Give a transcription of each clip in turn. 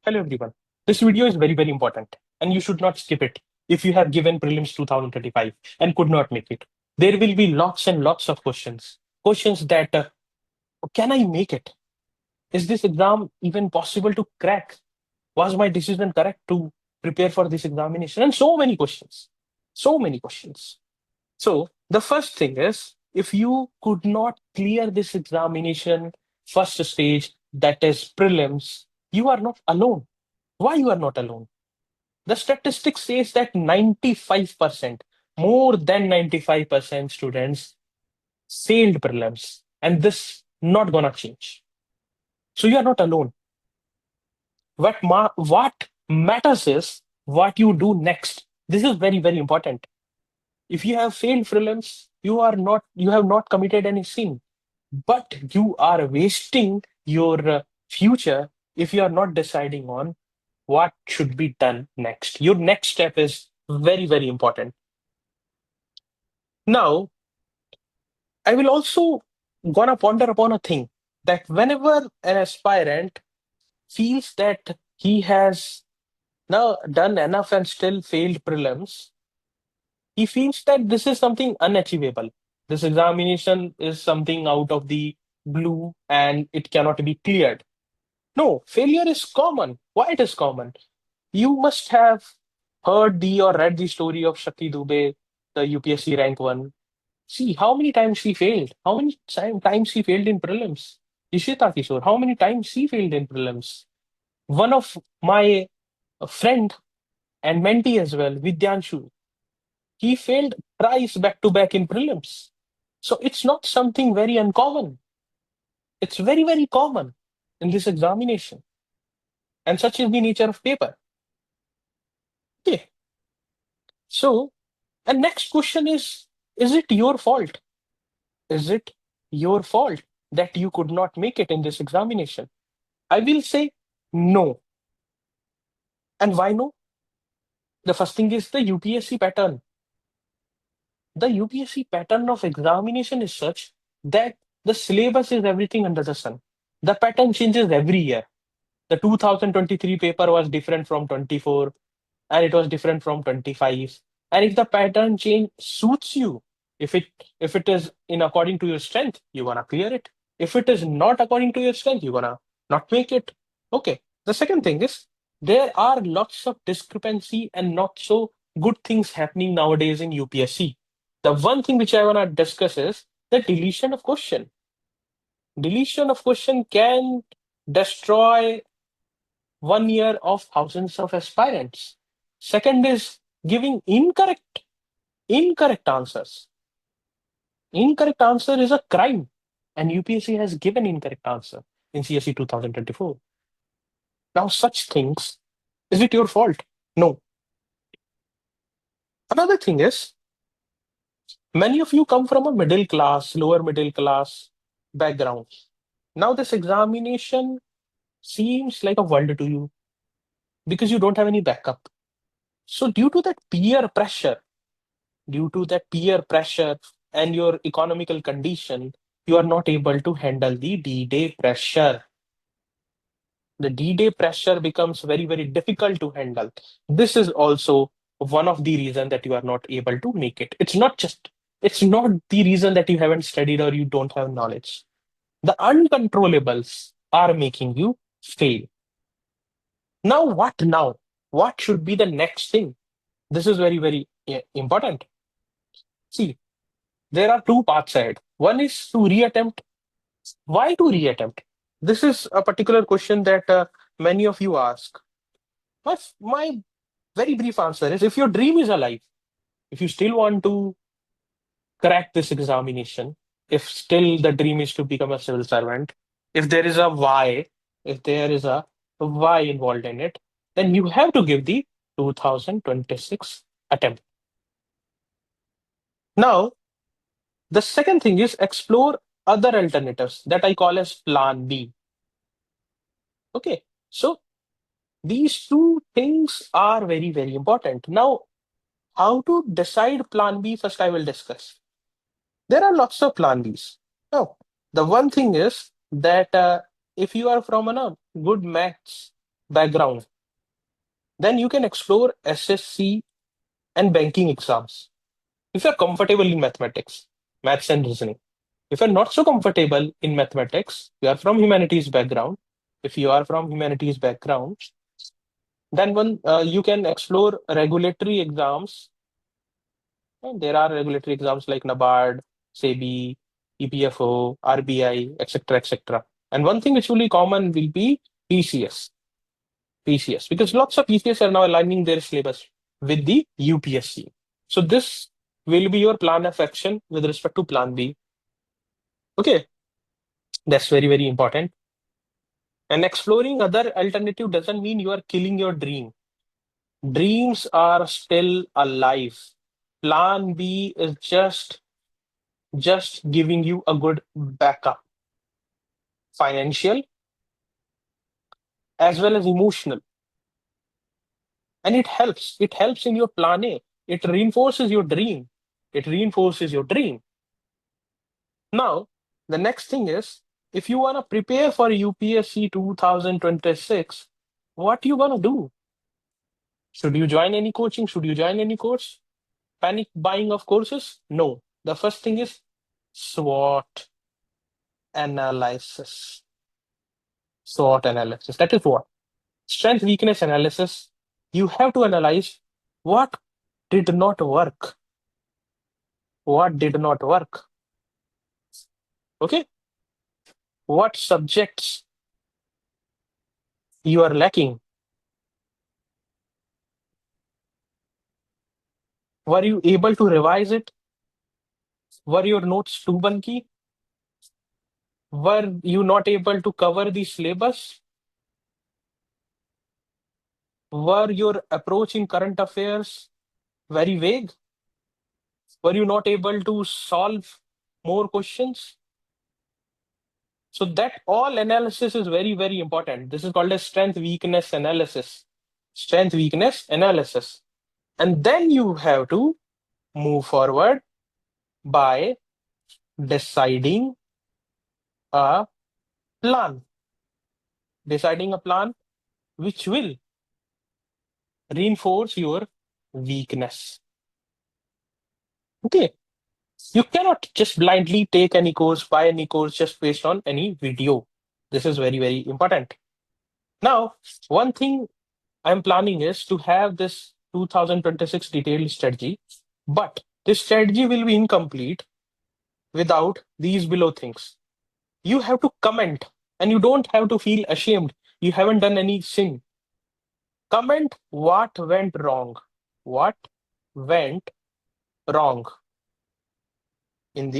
Hello everyone. This video is very important and you should not skip it if you have given prelims 2025 and could not make it. There will be lots and lots of questions. Questions that can I make it? Is this exam even possible to crack? Was my decision correct to prepare for this examination? And so many questions. So many questions. So the first thing is if you could not clear this examination first stage, that is prelims, you are not alone. Why you are not alone? The statistics says that 95%, more than 95% students failed prelims, and this not gonna change. So you are not alone. What matters is what you do next. This is very important. If you have failed prelims, you have not committed any sin, but you are wasting your future if you are not deciding on what should be done next. Your next step is very important. Now, I will also gonna ponder upon a thing that whenever an aspirant feels that he has now done enough and still failed prelims, he feels that this is something unachievable. This examination is something out of the blue and it cannot be cleared. No, failure is common. Why it is common? You must have heard the or read the story of Shakti Dubey, the UPSC rank one. See how many times he failed. How many times he failed in prelims? Ishita Kishore, how many times he failed in prelims? One of my friend and mentee as well, Vidyanshu, he failed thrice back to back in prelims. So it's not something very uncommon. It's very common in this examination. And such is the nature of paper. Okay. So, and next question is it your fault? Is it your fault that you could not make it in this examination? I will say no. And why no? The first thing is the UPSC pattern. The UPSC pattern of examination is such that the syllabus is everything under the sun. The pattern changes every year. The 2023 paper was different from 24 and it was different from 25. And if the pattern change suits you, if it if it is in according to your strength, you're gonna clear it. If it is not according to your strength, you're gonna not make it. Okay. The second thing is there are lots of discrepancy and not so good things happening nowadays in UPSC. The one thing which I wanna discuss is the deletion of question. Deletion of question can destroy 1 year of thousands of aspirants. Second is giving incorrect answers. Incorrect answer is a crime, and UPSC has given incorrect answer in CSE 2024. Now, such things, is it your fault? No. Another thing is, many of you come from a middle class, lower middle class background. Now, this examination seems like a world to you because you don't have any backup. So, due to that peer pressure and your economical condition, you are not able to handle the D-Day pressure. The D-Day pressure becomes very difficult to handle. This is also one of the reasons that you are not able to make it. It's not the reason that you haven't studied or you don't have knowledge. The uncontrollables are making you fail. Now, what now? What should be the next thing? This is very important. See, there are two paths ahead. One is to reattempt. Why to reattempt? This is a particular question that many of you ask. My very brief answer is if your dream is alive, if you still want to crack this examination, if still the dream is to become a civil servant, if there is a why, if there is a why involved in it, then you have to give the 2026 attempt. Now, the second thing is explore other alternatives that I call as plan B. Okay, so these two things are very important. Now, how to decide plan B first I will discuss. There are lots of plan Bs. Now, the one thing is that if you are from a good maths background, then you can explore SSC and banking exams. If you're comfortable in mathematics, maths and reasoning. If you're not so comfortable in mathematics, you are from humanities background. If you are from humanities background, then you can explore regulatory exams. And there are regulatory exams like NABARD, SEBI, EPFO, RBI, etc., etc. And one thing which will be common will be PCS. PCS, because lots of PCS are now aligning their syllabus with the UPSC. So this will be your plan of action with respect to plan B. Okay, that's very, very important. And exploring other alternative doesn't mean you are killing your dream. Dreams are still alive. Plan B is just giving you a good backup, financial as well as emotional. And it helps. It helps in your plan A. It reinforces your dream. It reinforces your dream. Now, the next thing is, if you want to prepare for UPSC 2026, what you gonna do? Should you join any coaching? Should you join any course? Panic buying of courses? No. The first thing is SWOT analysis. SWOT analysis. That is what? Strength weakness analysis. You have to analyze what did not work. What did not work? Okay? What subjects you are lacking? Were you able to revise it? Were your notes too bulky? Were you not able to cover the syllabus? Were your approach in current affairs very vague? Were you not able to solve more questions? So that all analysis is very, very important. This is called a strength weakness analysis. Strength weakness analysis. And then you have to move forward by deciding a plan. Deciding a plan which will reinforce your weakness. Okay. You cannot just blindly take any course, buy any course just based on any video. This is very, very important. Now, one thing I'm planning is to have this 2026 detailed strategy, but this strategy will be incomplete without these below things. You have to comment and you don't have to feel ashamed. You haven't done any sin. Comment what went wrong. What went wrong in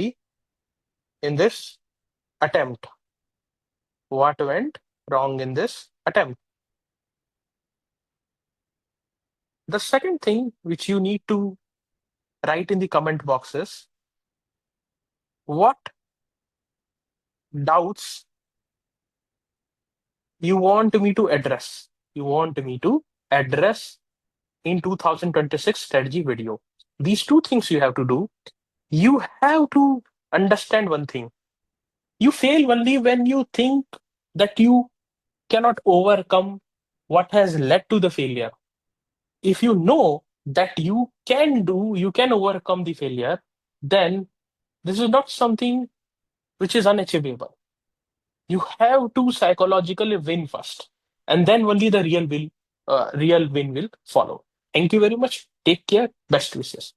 this attempt? What went wrong in this attempt? The second thing which you need to write in the comment box is what doubts you want me to address. You want me to address in 2026 strategy video. These two things you have to do. You have to understand one thing. You fail only when you think that you cannot overcome what has led to the failure. If you know that you can overcome the failure, then this is not something which is unachievable. You have to psychologically win first, and then only the real win will follow. Thank you very much. Take care. Best wishes.